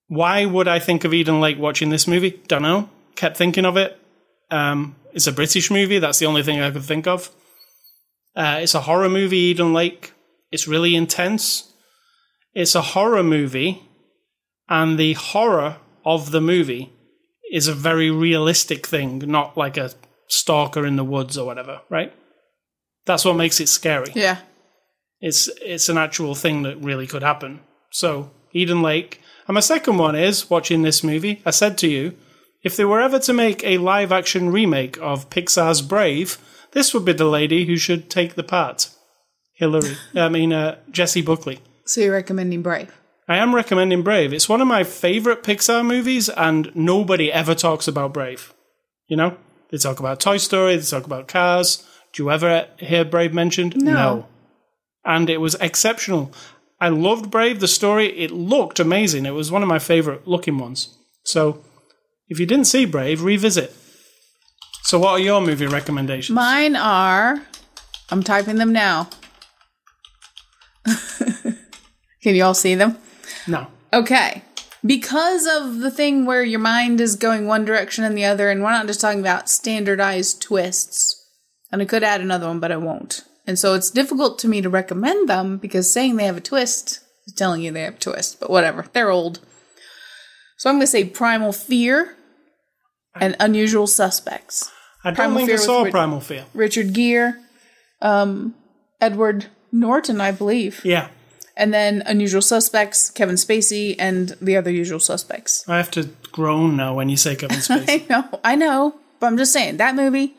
Why would I think of Eden Lake watching this movie? Don't know. Kept thinking of it. It's a British movie. That's the only thing I could think of. It's a horror movie, Eden Lake. It's really intense. It's a horror movie, and the horror of the movie is a very realistic thing, not like a stalker in the woods or whatever, right? That's what makes it scary. Yeah. It's an actual thing that really could happen. So, Eden Lake. And my second one is, watching this movie, I said to you, if they were ever to make a live-action remake of Pixar's Brave, this would be the lady who should take the part. Jessie Buckley. So you're recommending Brave? I am recommending Brave. It's one of my favourite Pixar movies, and nobody ever talks about Brave. They talk about Toy Story, they talk about Cars. Do you ever hear Brave mentioned? No. And it was exceptional. I loved Brave, the story. It looked amazing. It was one of my favourite looking ones. So... if you didn't see Brave, revisit. So what are your movie recommendations? Mine are... I'm typing them now. Can you all see them? No. Okay. Because of the thing where your mind is going one direction and the other, and we're not just talking about standardized twists. And I could add another one, but I won't. And so it's difficult to me to recommend them, because saying they have a twist is telling you they have a twist. But whatever. They're old. So I'm going to say Primal Fear and Unusual Suspects. I don't think I saw Primal Fear. Richard Gere, Edward Norton, I believe. Yeah. And then Unusual Suspects, Kevin Spacey, and the other usual suspects. I have to groan now when you say Kevin Spacey. I know, but I'm just saying, that movie.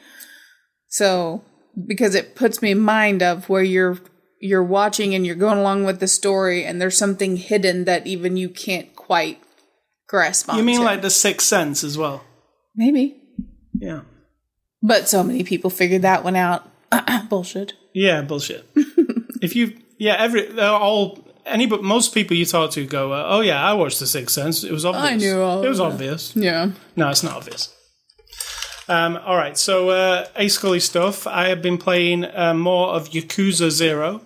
So, because it puts me in mind of where you're watching and you're going along with the story, and there's something hidden that even you can't quite grasp onto. You mean like The Sixth Sense as well? Maybe. Yeah. But so many people figured that one out. Bullshit. Yeah, bullshit. Most people you talk to go, oh yeah, I watched The Sixth Sense. It was obvious. I knew all it was obvious. Yeah. No, it's not obvious. All right, so Ace Scully stuff. I have been playing more of Yakuza 0.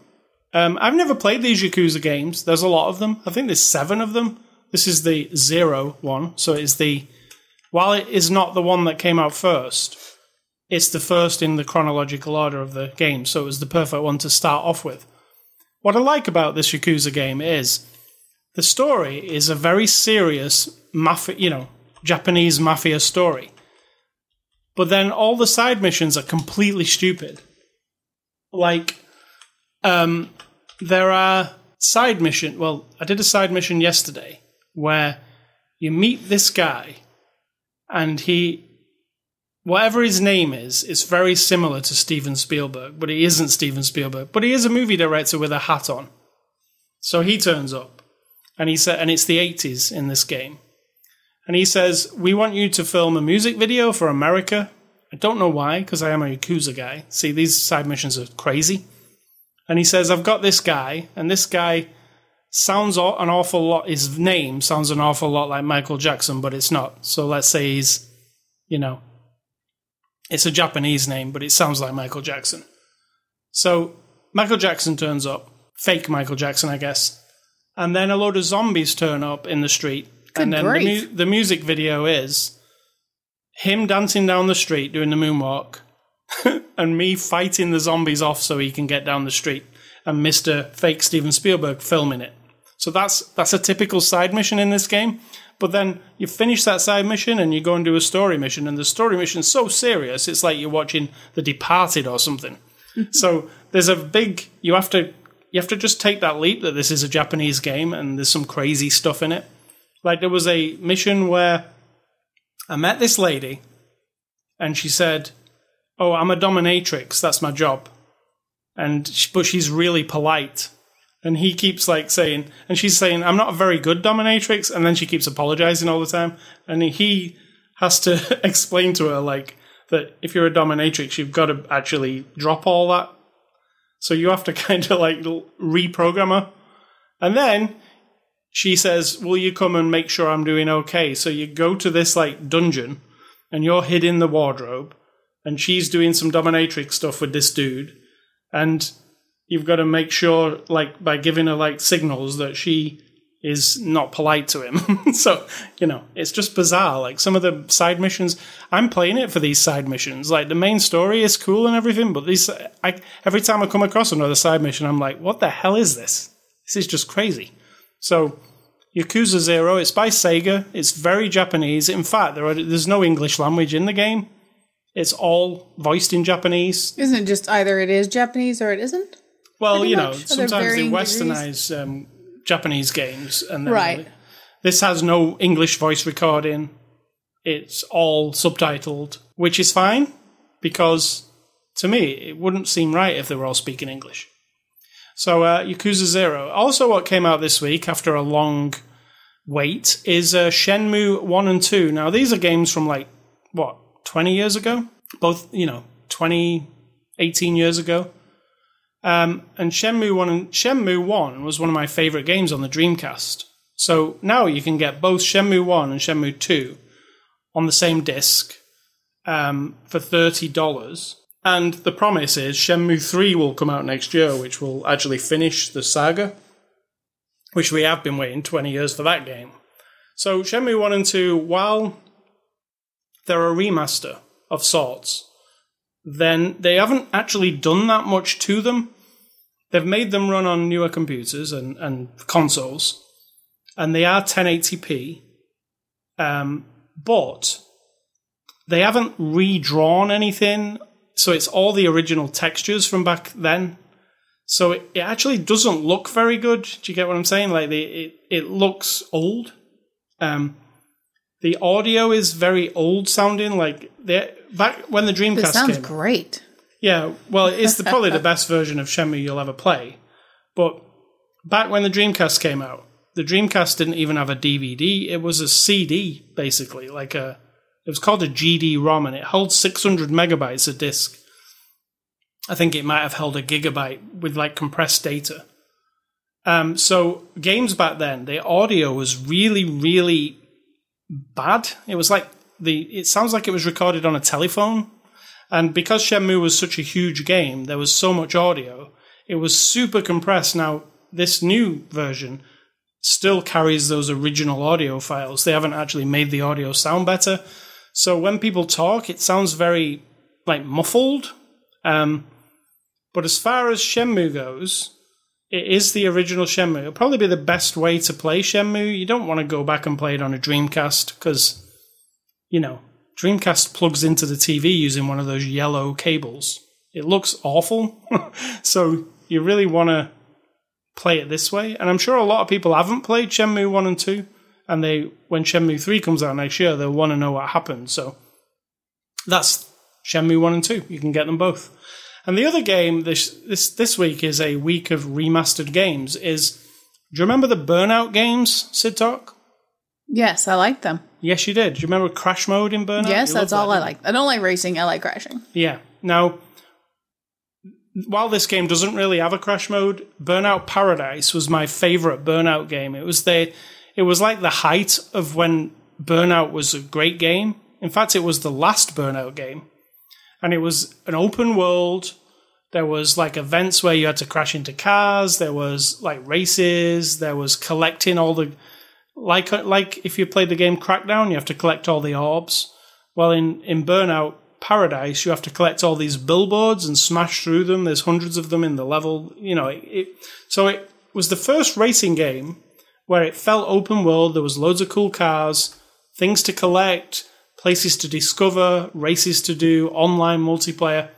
I've never played these Yakuza games. There's a lot of them. I think there's 7 of them. This is the 0 one, so it's while it is not the one that came out first, it's the first in the chronological order of the game, so it was the perfect one to start off with. What I like about this Yakuza game is the story is a very serious Japanese mafia story. But then all the side missions are completely stupid. Like, there are side mission. Well, I did a side mission yesterday where you meet this guy, and whatever his name is very similar to Steven Spielberg, but he isn't Steven Spielberg. But he is a movie director with a hat on. So he turns up, and he said, and it's the 80s in this game. And he says, we want you to film a music video for America. I don't know why, because I am a Yakuza guy. See, these side missions are crazy. And he says, I've got this guy, and this guy sounds an awful lot, his name sounds an awful lot like Michael Jackson, but it's not. So let's say he's, it's a Japanese name, but it sounds like Michael Jackson. So Michael Jackson turns up, fake Michael Jackson, I guess. And then a load of zombies turn up in the street. And then the music video is him dancing down the street doing the moonwalk and me fighting the zombies off so he can get down the street, and Mr. Fake Steven Spielberg filming it. So that's a typical side mission in this game. But then you finish that side mission and you go and do a story mission, and the story mission's so serious, it's like you're watching The Departed or something. So there's a big... You have to just take that leap that this is a Japanese game and there's some crazy stuff in it. Like, there was a mission where I met this lady, and she said, oh, I'm a dominatrix, that's my job. But she's really polite. And he keeps saying, and she's saying, I'm not a very good dominatrix, and then she keeps apologizing all the time. And he has to explain to her, that if you're a dominatrix, you've got to actually drop all that. So you have to kind of, reprogram her. And then she says, will you come and make sure I'm doing okay? So you go to this, dungeon, and you're hid in the wardrobe, and she's doing some dominatrix stuff with this dude, and you've got to make sure, by giving her, signals that she is not polite to him. So, it's just bizarre. Some of the side missions, I'm playing it for these side missions. The main story is cool and everything, but every time I come across another side mission, I'm like, what the hell is this? This is just crazy. So, Yakuza 0, it's by Sega. It's very Japanese. In fact, there's no English language in the game. It's all voiced in Japanese. Isn't it just either it is Japanese or it isn't? Well, sometimes they westernize Japanese games. And then right. This has no English voice recording. It's all subtitled, which is fine, because to me, it wouldn't seem right if they were all speaking English. So, Yakuza 0. Also, what came out this week after a long wait is Shenmue 1 and 2. Now, these are games from 20 years ago? Both, 18 years ago. And Shenmue 1 was one of my favorite games on the Dreamcast. So now you can get both Shenmue 1 and Shenmue 2 on the same disc for $30. And the promise is Shenmue 3 will come out next year, which will actually finish the saga, which we have been waiting 20 years for that game. So Shenmue 1 and 2, while they're a remaster of sorts, then they haven't actually done that much to them. They've made them run on newer computers and consoles, and they are 1080p, but they haven't redrawn anything. So it's all the original textures from back then. So it actually doesn't look very good. Do you get what I'm saying? It looks old. The audio is very old sounding. Back when the Dreamcast came out. It sounds great. Yeah, well, it's probably the best version of Shenmue you'll ever play. But back when the Dreamcast came out, the Dreamcast didn't even have a DVD. It was a CD, basically. It was called a GD-ROM, and it held 600 megabytes a disk. I think it might have held a gigabyte with compressed data. So games back then, the audio was really, really bad. It was it sounds like it was recorded on a telephone. And because Shenmue was such a huge game, there was so much audio. It was super compressed. Now, this new version still carries those original audio files. They haven't actually made the audio sound better. So when people talk, it sounds very, muffled. But as far as Shenmue goes, it is the original Shenmue. It'll probably be the best way to play Shenmue. You don't want to go back and play it on a Dreamcast because, Dreamcast plugs into the TV using one of those yellow cables. it looks awful. So you really want to play it this way. And I'm sure a lot of people haven't played Shenmue 1 and 2. And when Shenmue 3 comes out next year, they'll want to know what happened. So that's Shenmue 1 and 2. You can get them both. And the other game this week is a week of remastered games. Do you remember the Burnout games, Sid Talk? Yes, I like them. Yes, you did. Do you remember Crash Mode in Burnout? Yes, that's all I like. I don't like racing. I like crashing. Yeah. Now, while this game doesn't really have a crash mode, Burnout Paradise was my favorite Burnout game. It was like the height of when Burnout was a great game. In fact, it was the last Burnout game. And it was an open world. There was like events where you had to crash into cars. There was like races. There was collecting all the... Like if you played the game Crackdown, you have to collect all the orbs. Well, in Burnout Paradise, you have to collect all these billboards and smash through them. There's hundreds of them in the level. So it was the first racing game where it felt open world. There was loads of cool cars, things to collect, places to discover, races to do, online multiplayer.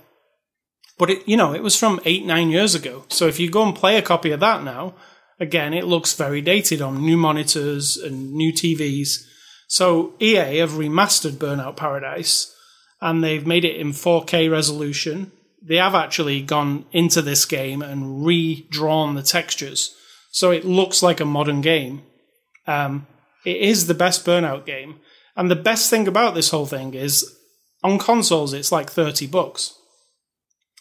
But it was from 8-9 years ago. So if you go and play a copy of that now, again, it looks very dated on new monitors and new TVs. So EA have remastered Burnout Paradise, and they've made it in 4K resolution. They have actually gone into this game and redrawn the textures. So it looks like a modern game. It is the best Burnout game. And the best thing about this whole thing is, on consoles, it's like $30.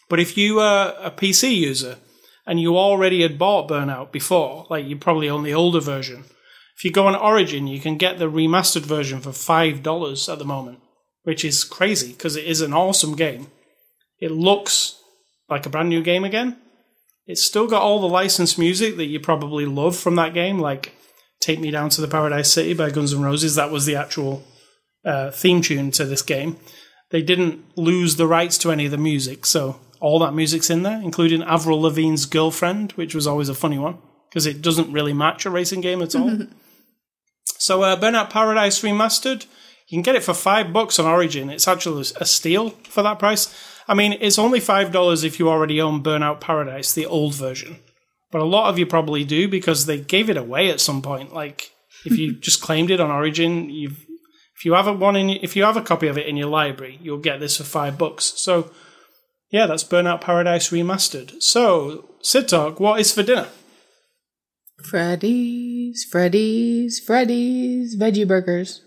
But if you are a PC user, and you already had bought Burnout before, like you probably own the older version, if you go on Origin, you can get the remastered version for $5 at the moment, which is crazy because it is an awesome game. It looks like a brand new game again. It's still got all the licensed music that you probably love from that game, like Take Me Down to the Paradise City by Guns N' Roses. That was the actual theme tune to this game. They didn't lose the rights to any of the music, so all that music's in there, including Avril Lavigne's Girlfriend, which was always a funny one, because it doesn't really match a racing game at all. So Burnout Paradise Remastered, you can get it for $5 on Origin. It's actually a steal for that price. I mean, it's only $5 if you already own Burnout Paradise, the old version. But a lot of you probably do, because they gave it away at some point. Like, if you just claimed it on Origin, if you have a copy of it in your library, you'll get this for $5. So yeah, that's Burnout Paradise Remastered. So, Sid Talk, what is for dinner? Freddy's Veggie Burgers.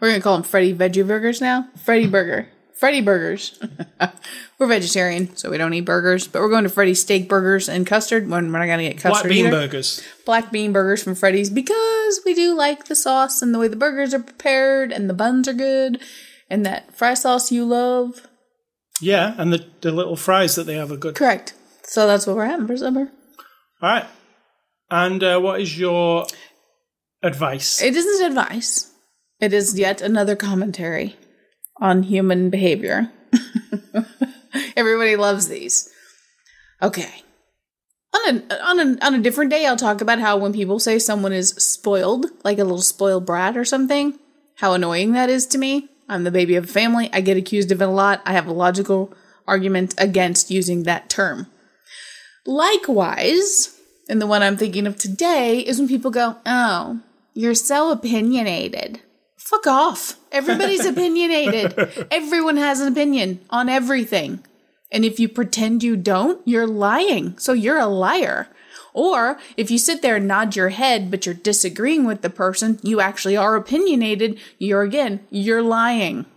We're going to call them Freddy Veggie Burgers now. Freddy Burgers. We're vegetarian, so we don't eat burgers. But we're going to Freddy's Steak Burgers and Custard. We're not going to get custard Black bean either. burgers. Black bean burgers from Freddy's, because we do like the sauce and the way the burgers are prepared, and the buns are good, and that fry sauce you love. Yeah, and the little fries that they have are good. Correct. So that's what we're having for supper. All right. And what is your advice? It isn't advice. It is yet another commentary on human behavior. Everybody loves these. Okay. On a different day, I'll talk about how when people say someone is spoiled, like a little spoiled brat or something, how annoying that is to me. I'm the baby of a family. I get accused of it a lot. I have a logical argument against using that term. Likewise, and the one I'm thinking of today is when people go, "Oh, you're so opinionated." Fuck off. Everybody's opinionated. Everyone has an opinion on everything. And if you pretend you don't, you're lying. So you're a liar. Or if you sit there and nod your head, but you're disagreeing with the person, you actually are opinionated, you're lying.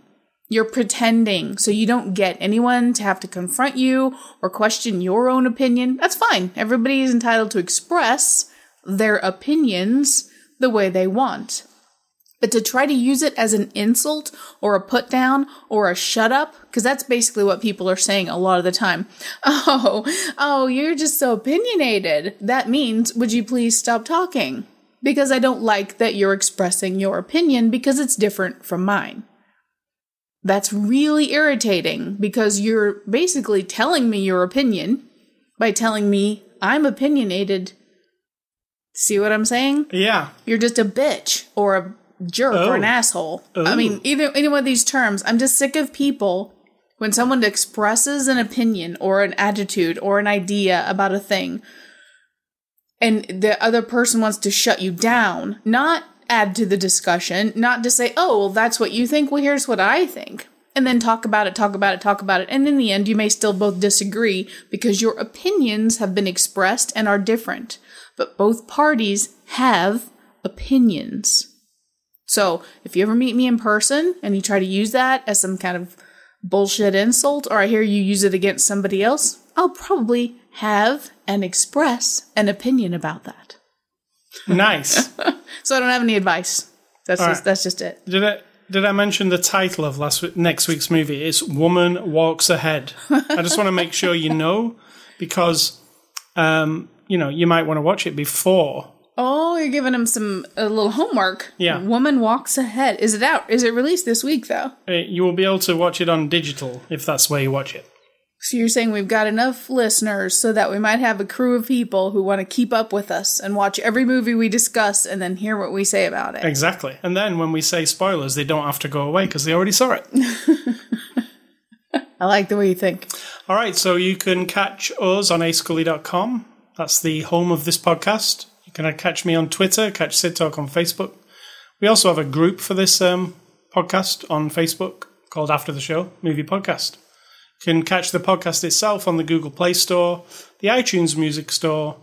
You're pretending. So you don't get anyone to have to confront you or question your own opinion. That's fine. Everybody is entitled to express their opinions the way they want. But to try to use it as an insult or a put down or a shut up, because that's basically what people are saying a lot of the time. Oh, you're just so opinionated. That means, would you please stop talking? Because I don't like that you're expressing your opinion because it's different from mine. That's really irritating because you're basically telling me your opinion by telling me I'm opinionated. See what I'm saying? Yeah. You're just a bitch or a jerk or an asshole. I mean, any one of these terms, I'm just sick of people When someone expresses an opinion or an attitude or an idea about a thing, and the other person wants to shut you down, not add to the discussion, not to say, oh, well, that's what you think, well, here's what I think. And then talk about it. And in the end, you may still both disagree because your opinions have been expressed and are different. But both parties have opinions. So if you ever meet me in person and you try to use that as some kind of bullshit insult, or I hear you use it against somebody else, I'll probably have and express an opinion about that. Nice. So I don't have any advice. That's just it. Did I mention the title of next week's movie? It's Woman Walks Ahead. I just want to make sure you know, because you might want to watch it before. Oh, you're giving him a little homework. Yeah. Woman Walks Ahead. Is it out? Is it released this week, though? You will be able to watch it on digital, if that's where you watch it. So you're saying we've got enough listeners so that we might have a crew of people who want to keep up with us and watch every movie we discuss and then hear what we say about it. Exactly. And then when we say spoilers, they don't have to go away because they already saw it. I like the way you think. All right, so you can catch us on ascully.com. That's the home of this podcast. You can catch me on Twitter, catch Sid Talk on Facebook. We also have a group for this podcast on Facebook called After the Show Movie Podcast. You can catch the podcast itself on the Google Play Store, the iTunes Music Store,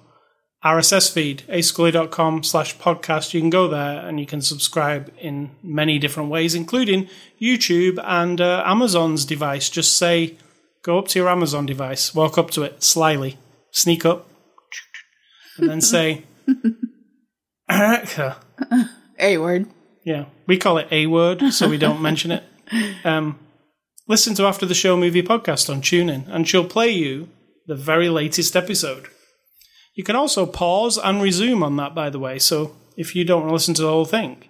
RSS feed, ascully.com/podcast. You can go there and you can subscribe in many different ways, including YouTube and Amazon's device. Just say, go up to your Amazon device, walk up to it slyly, sneak up, and then say, Alexa. A-word. Yeah, we call it A-word, so we don't mention it. Listen to After the Show Movie Podcast on TuneIn, and she'll play you the very latest episode. You can also pause and resume on that, by the way, so if you don't want to listen to the whole thing,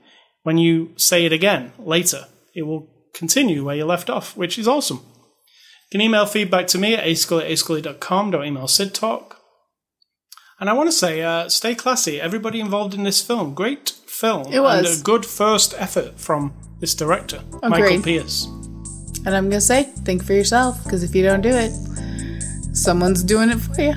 when you say it again later, it will continue where you left off, which is awesome. You can email feedback to me at ascully@ascully.com. Don't email Sid Talk. And I want to say, stay classy. Everybody involved in this film, great film. It was. And a good first effort from this director, Agreed. Michael Pearce. And I'm going to say, think for yourself, because if you don't do it, someone's doing it for you.